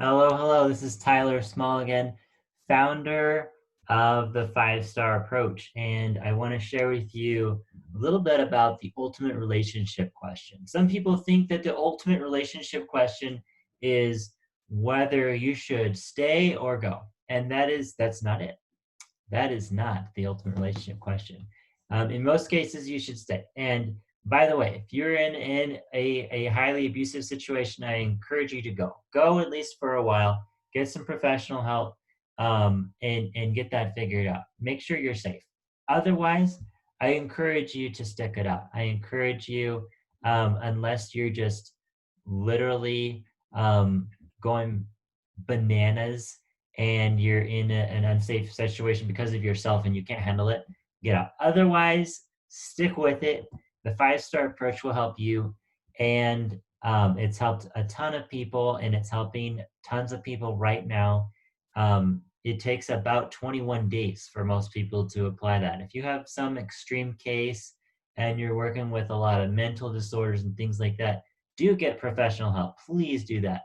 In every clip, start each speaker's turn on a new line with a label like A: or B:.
A: Hello, hello. This is Tyler Small again, founder of the 5-Star Approach. And I want to share with you a little bit about the ultimate relationship question. Some people think that the ultimate relationship question is whether you should stay or go. And that's not it. That is not the ultimate relationship question. In most cases, you should stay. And by the way, if you're in a highly abusive situation, I encourage you to go. Go at least for a while, get some professional help, and get that figured out. Make sure you're safe. Otherwise, I encourage you to stick it out. I encourage you, unless you're just literally going bananas and you're in an unsafe situation because of yourself and you can't handle it, get out. Otherwise, stick with it. The 5-Star Approach will help you. And it's helped a ton of people and it's helping tons of people right now. It takes about 21 days for most people to apply that. If you have some extreme case and you're working with a lot of mental disorders and things like that, do get professional help. Please do that.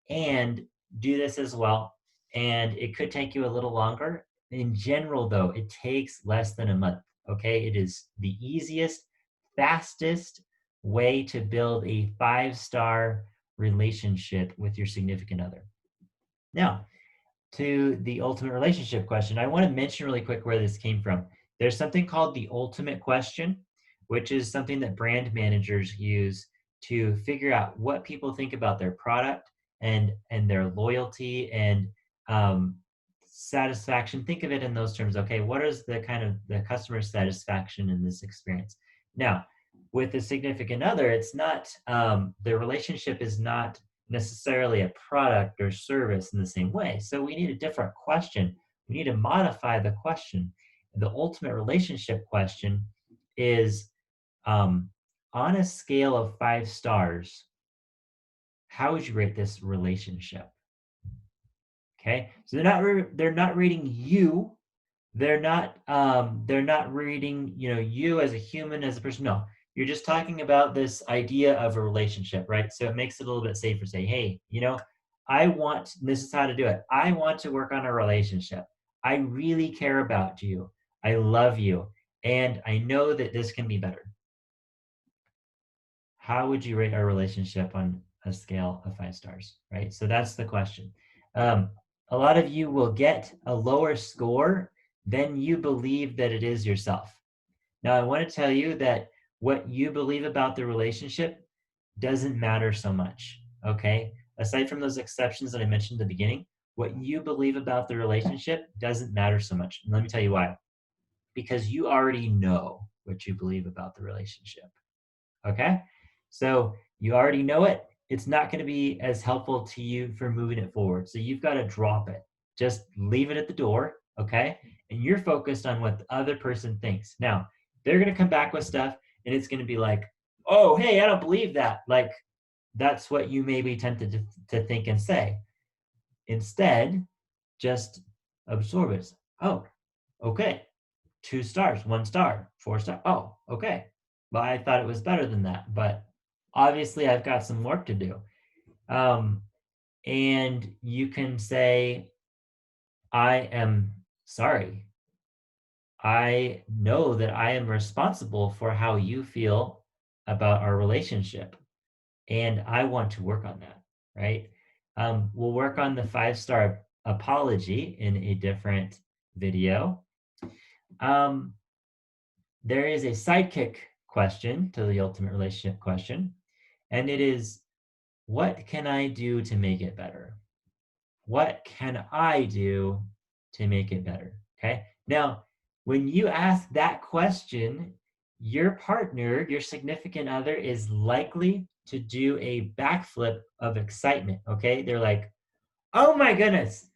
A: And do this as well, and it could take you a little longer. In general, though, it takes less than a month. Okay, it is the easiest, fastest way to build a 5-star relationship with your significant other. Now, to the ultimate relationship question, I want to mention really quick where this came from. There's something called the ultimate question, which is something that brand managers use to figure out what people think about their product and their loyalty and satisfaction. Think of it in those terms. Okay, what is the kind of the customer satisfaction in this experience? Now, with a significant other, it's not the relationship is not necessarily a product or service in the same way. So we need a different question. We need to modify the question. The ultimate relationship question is on a scale of 5 stars, how would you rate this relationship? Okay, so they're not rating you. They're not rating you as a human, as a person. No, you're just talking about this idea of a relationship, right? So it makes it a little bit safer. Say, hey, I want. This is how to do it. I want to work on a relationship. I really care about you. I love you, and I know that this can be better. How would you rate our relationship on a scale of 5 stars, right? So that's the question. Um, a lot of you will get a lower score than you believe that it is yourself. Now, I want to tell you that what you believe about the relationship doesn't matter so much, okay? Aside from those exceptions that I mentioned at the beginning, what you believe about the relationship doesn't matter so much. And let me tell you why. Because you already know what you believe about the relationship. Okay? So you already know it. It's not going to be as helpful to you for moving it forward. So you've got to drop it. Just leave it at the door. Okay? And you're focused on what the other person thinks. Now, they're going to come back with stuff and it's going to be like, oh, hey, I don't believe that. Like, that's what you may be tempted to think and say. Instead, just absorb it. Oh, okay. 2 stars, 1 star, 4 star. Oh, okay. Well, I thought it was better than that, but obviously I've got some work to do. Um, and you can say, I am sorry. I know that I am responsible for how you feel about our relationship, and I want to work on that, right? We'll work on the 5-star apology in a different video. Um, there is a sidekick question to the ultimate relationship question, and it is, what can I do to make it better? What can I do to make it better? Okay. Now, when you ask that question, your partner, your significant other, is likely to do a backflip of excitement. Okay. They're like, oh my goodness,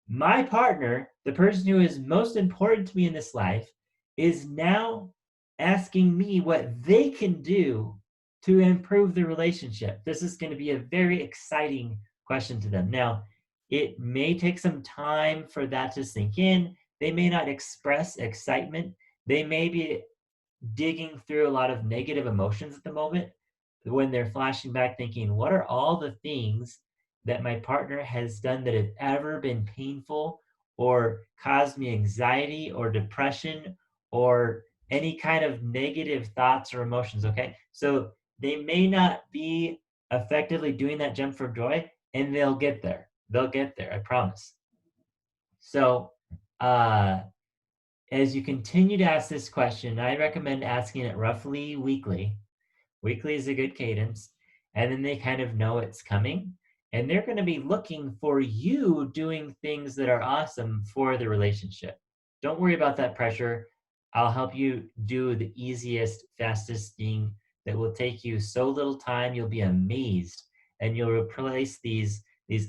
A: my partner, the person who is most important to me in this life, is now asking me what they can do to improve the relationship. This is going to be a very exciting question to them. Now, it may take some time for that to sink in. They may not express excitement. They may be digging through a lot of negative emotions at the moment when they're flashing back thinking, what are all the things that my partner has done that have ever been painful or caused me anxiety or depression or any kind of negative thoughts or emotions, okay? So they may not be effectively doing that jump for joy, and they'll get there. They'll get there, I promise. So, as you continue to ask this question, I recommend asking it roughly weekly. Weekly is a good cadence. And then they kind of know it's coming. And they're going to be looking for you doing things that are awesome for the relationship. Don't worry about that pressure. I'll help you do the easiest, fastest thing that will take you so little time, you'll be amazed. And you'll replace these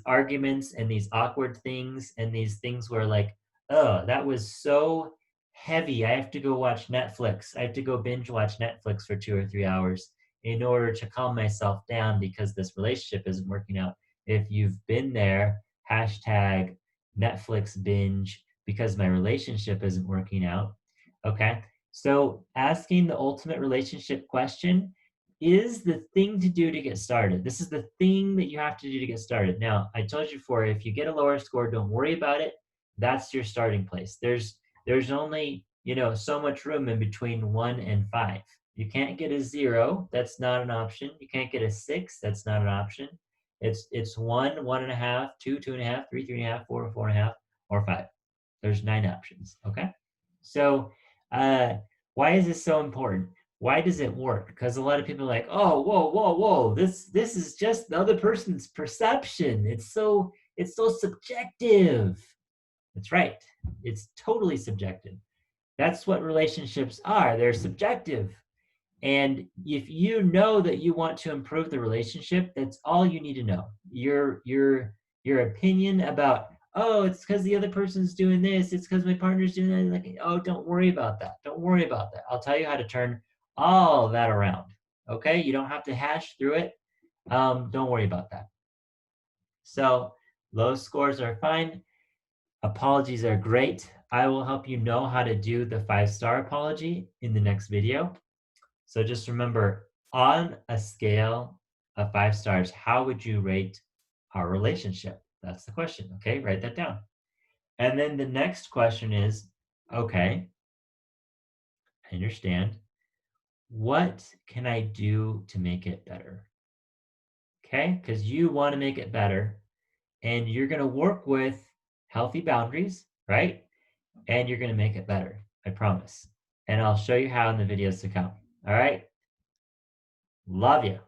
A: arguments and these awkward things and these things where like, oh, that was so heavy. I have to go watch Netflix. I have to go binge watch Netflix for 2 or 3 hours in order to calm myself down because this relationship isn't working out. If you've been there, hashtag Netflix binge because my relationship isn't working out. Okay. So asking the ultimate relationship question is the thing to do to get started. This is the thing that you have to do to get started. Now, I told you before, if you get a lower score, don't worry about it. That's your starting place. There's only, so much room in between 1 and 5. You can't get a 0. That's not an option. You can't get a 6. That's not an option. It's 1, 1.5, 2, 2.5, 3, 3.5, 4, 4.5, or 5. There's 9 options. Okay. So why is this so important? Why does it work? Because a lot of people are like, oh, whoa, whoa, whoa. This is just the other person's perception. It's so subjective. That's right. It's totally subjective. That's what relationships are. They're subjective. And if you know that you want to improve the relationship, that's all you need to know. Your opinion about, oh, it's because the other person's doing this, it's because my partner's doing that. Like, oh, don't worry about that. Don't worry about that. I'll tell you how to turn all of that around. Okay, you don't have to hash through it. Don't worry about that. So low scores are fine. Apologies are great. I will help you know how to do the 5-star apology in the next video. So just remember, on a scale of 5 stars, how would you rate our relationship? That's the question. Okay, write that down. And then the next question is, okay, I understand. What can I do to make it better? Okay, because you want to make it better and you're going to work with healthy boundaries, right? And you're going to make it better. I promise. And I'll show you how in the videos to come. All right. Love you.